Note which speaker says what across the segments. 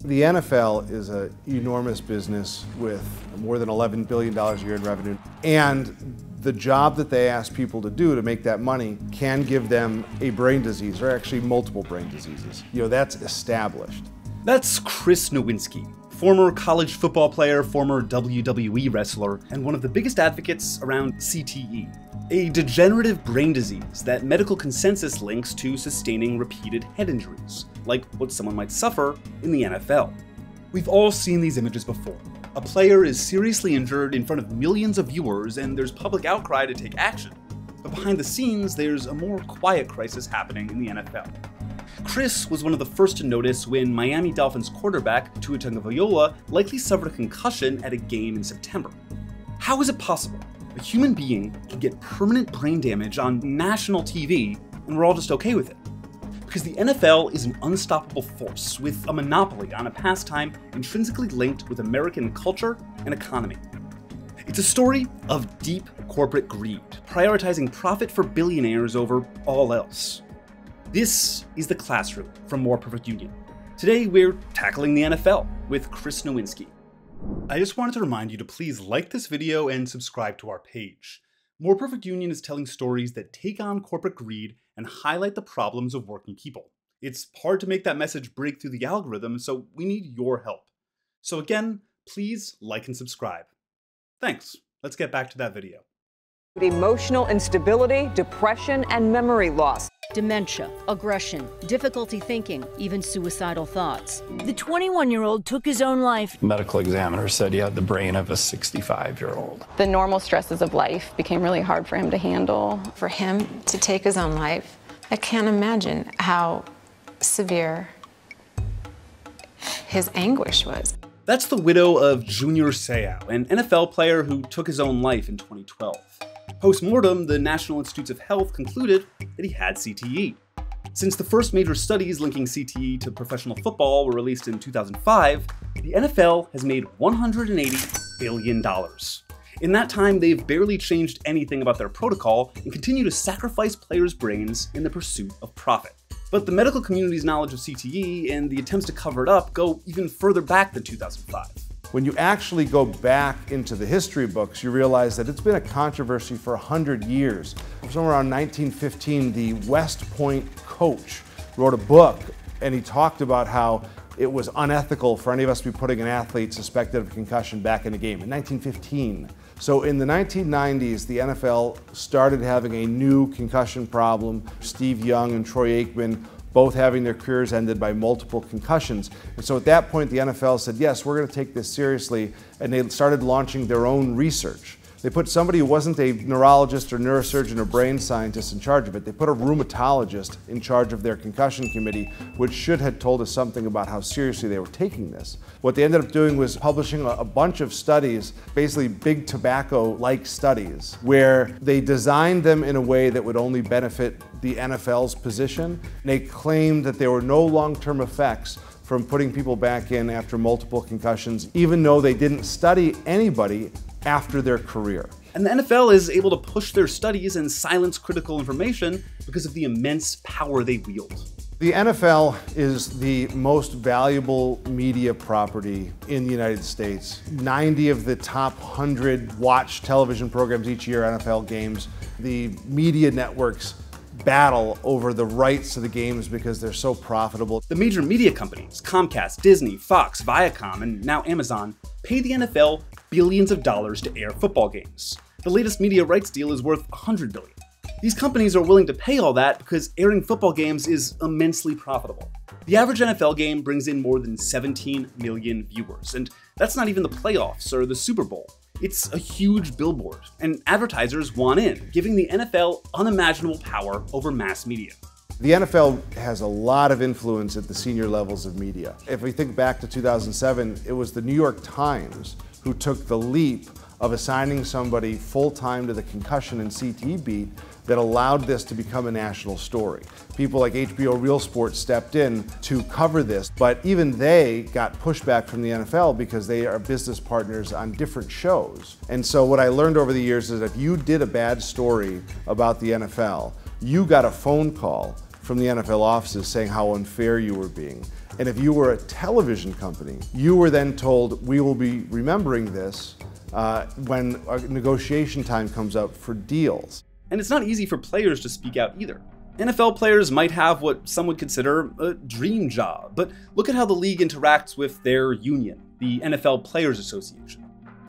Speaker 1: The NFL is an enormous business with more than $11 billion a year in revenue. And the job that they ask people to do to make that money can give them a brain disease, or actually multiple brain diseases. That's established.
Speaker 2: That's Chris Nowinski, former college football player, former WWE wrestler, and one of the biggest advocates around CTE, a degenerative brain disease that medical consensus links to sustaining repeated head injuries, like what someone might suffer in the NFL. We've all seen these images before. A player is seriously injured in front of millions of viewers and there's public outcry to take action. But behind the scenes, there's a more quiet crisis happening in the NFL. Chris was one of the first to notice when Miami Dolphins quarterback Tua Tagovailoa likely suffered a concussion at a game in September. How is it possible a human being can get permanent brain damage on national TV and we're all just okay with it? Because the NFL is an unstoppable force with a monopoly on a pastime intrinsically linked with American culture and economy. It's a story of deep corporate greed, prioritizing profit for billionaires over all else. This is The Classroom from More Perfect Union. Today we're tackling the NFL with Chris Nowinski. I just wanted to remind you to please like this video and subscribe to our page. More Perfect Union is telling stories that take on corporate greed and highlight the problems of working people. It's hard to make that message break through the algorithm, so we need your help. So again, please like and subscribe. Thanks. Let's get back to that video.
Speaker 3: Emotional instability, depression, and memory loss.
Speaker 4: Dementia, aggression, difficulty thinking, even suicidal thoughts.
Speaker 5: The 21-year-old took his own life.
Speaker 6: Medical examiner said he had the brain of a 65-year-old.
Speaker 7: The normal stresses of life became really hard for him to handle.
Speaker 8: For him to take his own life, I can't imagine how severe his anguish was.
Speaker 2: That's the widow of Junior Seau, an NFL player who took his own life in 2012. Post-mortem, the National Institutes of Health concluded that he had CTE. Since the first major studies linking CTE to professional football were released in 2005, the NFL has made $180 billion. In that time, they've barely changed anything about their protocol and continue to sacrifice players' brains in the pursuit of profit. But the medical community's knowledge of CTE and the attempts to cover it up go even further back than 2005.
Speaker 1: When you actually go back into the history books, you realize that it's been a controversy for 100 years. Somewhere around 1915, the West Point coach wrote a book, and he talked about how it was unethical for any of us to be putting an athlete suspected of a concussion back in the game in 1915. So in the 1990s, the NFL started having a new concussion problem. Steve Young and Troy Aikman both having their careers ended by multiple concussions. And so at that point, the NFL said, yes, we're going to take this seriously, and they started launching their own research. They put somebody who wasn't a neurologist or neurosurgeon or brain scientist in charge of it. They put a rheumatologist in charge of their concussion committee, which should have told us something about how seriously they were taking this. What they ended up doing was publishing a bunch of studies, basically big tobacco-like studies, where they designed them in a way that would only benefit the NFL's position. They claimed that there were no long-term effects from putting people back in after multiple concussions, even though they didn't study anybody after their career.
Speaker 2: And the NFL is able to push their studies and silence critical information because of the immense power they wield.
Speaker 1: The NFL is the most valuable media property in the United States. 90 of the top 100 watched television programs each year, NFL games. The media networks battle over the rights to the games because they're so profitable.
Speaker 2: The major media companies, Comcast, Disney, Fox, Viacom, and now Amazon, pay the NFL billions of dollars to air football games. The latest media rights deal is worth $100 billion. These companies are willing to pay all that because airing football games is immensely profitable. The average NFL game brings in more than 17 million viewers, and that's not even the playoffs or the Super Bowl. It's a huge billboard, and advertisers want in, giving the NFL unimaginable power over mass media.
Speaker 1: The NFL has a lot of influence at the senior levels of media. If we think back to 2007, it was the New York Times who took the leap of assigning somebody full-time to the concussion and CTE beat that allowed this to become a national story. People like HBO Real Sports stepped in to cover this, but even they got pushback from the NFL because they are business partners on different shows. And so what I learned over the years is that if you did a bad story about the NFL, you got a phone call from the NFL offices saying how unfair you were being. And if you were a television company, you were then told, we will be remembering this when a negotiation time comes up for deals.
Speaker 2: And it's not easy for players to speak out either. NFL players might have what some would consider a dream job, but look at how the league interacts with their union, the NFL Players Association.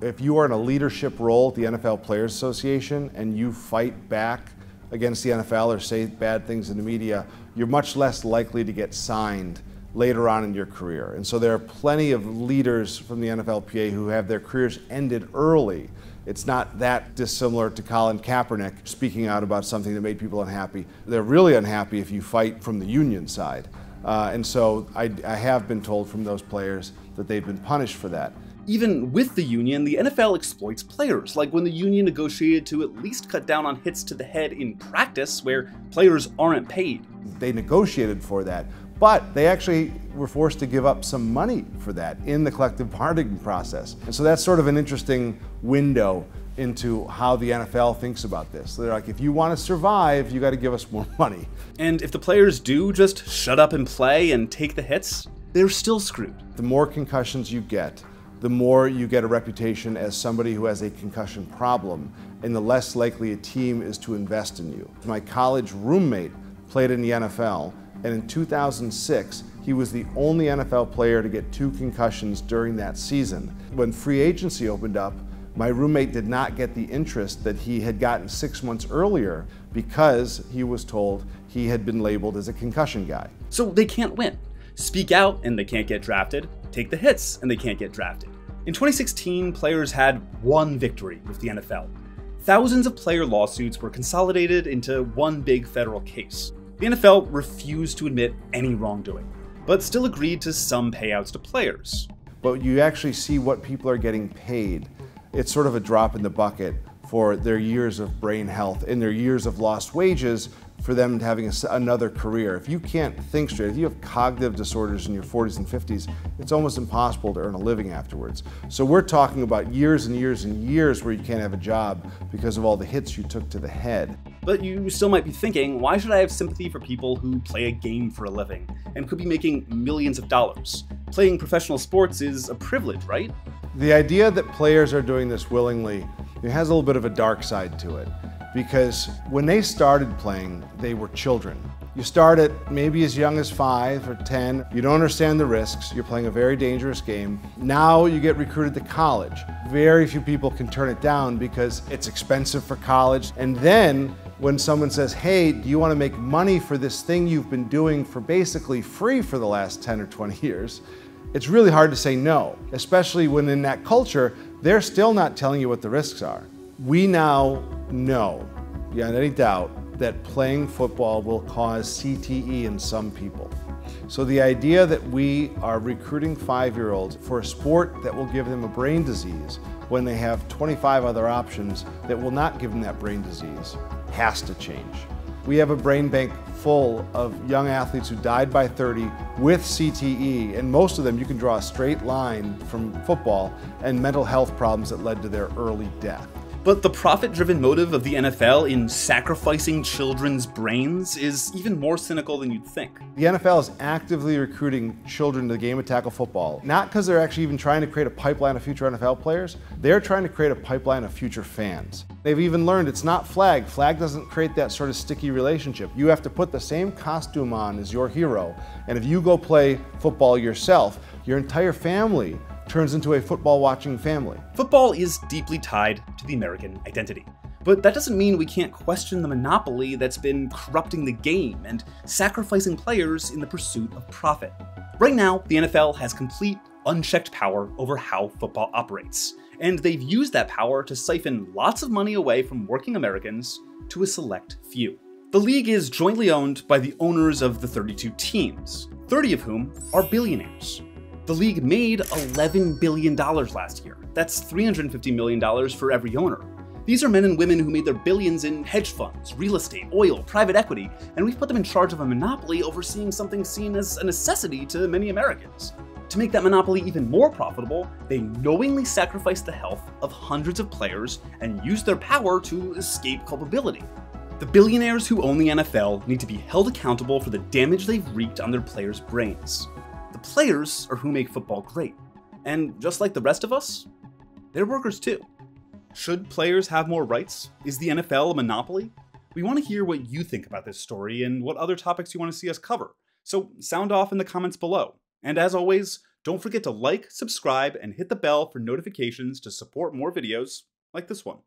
Speaker 1: If you are in a leadership role at the NFL Players Association and you fight back against the NFL or say bad things in the media, you're much less likely to get signed later on in your career. And so there are plenty of leaders from the NFLPA who have their careers ended early. It's not that dissimilar to Colin Kaepernick speaking out about something that made people unhappy. They're really unhappy if you fight from the union side. And so I have been told from those players that they've been punished for that.
Speaker 2: Even with the union, the NFL exploits players, like when the union negotiated to at least cut down on hits to the head in practice where players aren't paid.
Speaker 1: They negotiated for that, but they actually were forced to give up some money for that in the collective bargaining process. And so that's sort of an interesting window into how the NFL thinks about this. They're like, if you want to survive, you got to give us more money.
Speaker 2: And if the players do just shut up and play and take the hits, they're still screwed.
Speaker 1: The more concussions you get, the more you get a reputation as somebody who has a concussion problem, and the less likely a team is to invest in you. My college roommate played in the NFL, and in 2006, he was the only NFL player to get 2 concussions during that season. When free agency opened up, my roommate did not get the interest that he had gotten 6 months earlier because he was told he had been labeled as a concussion guy.
Speaker 2: So they can't win. Speak out and they can't get drafted. Take the hits and they can't get drafted. In 2016, players had one victory with the NFL. Thousands of player lawsuits were consolidated into one big federal case. The NFL refused to admit any wrongdoing, but still agreed to some payouts to players.
Speaker 1: But you actually see what people are getting paid. It's sort of a drop in the bucket for their years of brain health and their years of lost wages for them having another career. If you can't think straight, if you have cognitive disorders in your 40s and 50s, it's almost impossible to earn a living afterwards. So we're talking about years and years and years where you can't have a job because of all the hits you took to the head.
Speaker 2: But you still might be thinking, why should I have sympathy for people who play a game for a living and could be making millions of dollars? Playing professional sports is a privilege, right?
Speaker 1: The idea that players are doing this willingly, it has a little bit of a dark side to it. Because when they started playing, they were children. You start at maybe as young as 5 or 10, you don't understand the risks, you're playing a very dangerous game. Now you get recruited to college. Very few people can turn it down because it's expensive for college. And then when someone says, hey, do you want to make money for this thing you've been doing for basically free for the last 10 or 20 years, it's really hard to say no, especially when in that culture, they're still not telling you what the risks are. We now know, beyond any doubt, that playing football will cause CTE in some people. So the idea that we are recruiting 5-year-olds for a sport that will give them a brain disease when they have 25 other options that will not give them that brain disease has to change. We have a brain bank full of young athletes who died by 30 with CTE, and most of them you can draw a straight line from football and mental health problems that led to their early death.
Speaker 2: But the profit-driven motive of the NFL in sacrificing children's brains is even more cynical than you'd think.
Speaker 1: The NFL is actively recruiting children to the game of tackle football, not because they're actually even trying to create a pipeline of future NFL players, they're trying to create a pipeline of future fans. They've even learned it's not flag. Flag doesn't create that sort of sticky relationship. You have to put the same costume on as your hero, and if you go play football yourself, your entire family turns into a football-watching family.
Speaker 2: Football is deeply tied to the American identity. But that doesn't mean we can't question the monopoly that's been corrupting the game and sacrificing players in the pursuit of profit. Right now, the NFL has complete, unchecked power over how football operates, and they've used that power to siphon lots of money away from working Americans to a select few. The league is jointly owned by the owners of the 32 teams, 30 of whom are billionaires. The league made $11 billion last year. That's $350 million for every owner. These are men and women who made their billions in hedge funds, real estate, oil, private equity, and we've put them in charge of a monopoly overseeing something seen as a necessity to many Americans. To make that monopoly even more profitable, they knowingly sacrificed the health of hundreds of players and used their power to escape culpability. The billionaires who own the NFL need to be held accountable for the damage they've wreaked on their players' brains. The players are who make football great. And just like the rest of us, they're workers too. Should players have more rights? Is the NFL a monopoly? We want to hear what you think about this story and what other topics you want to see us cover. So sound off in the comments below. And as always, don't forget to like, subscribe, and hit the bell for notifications to support more videos like this one.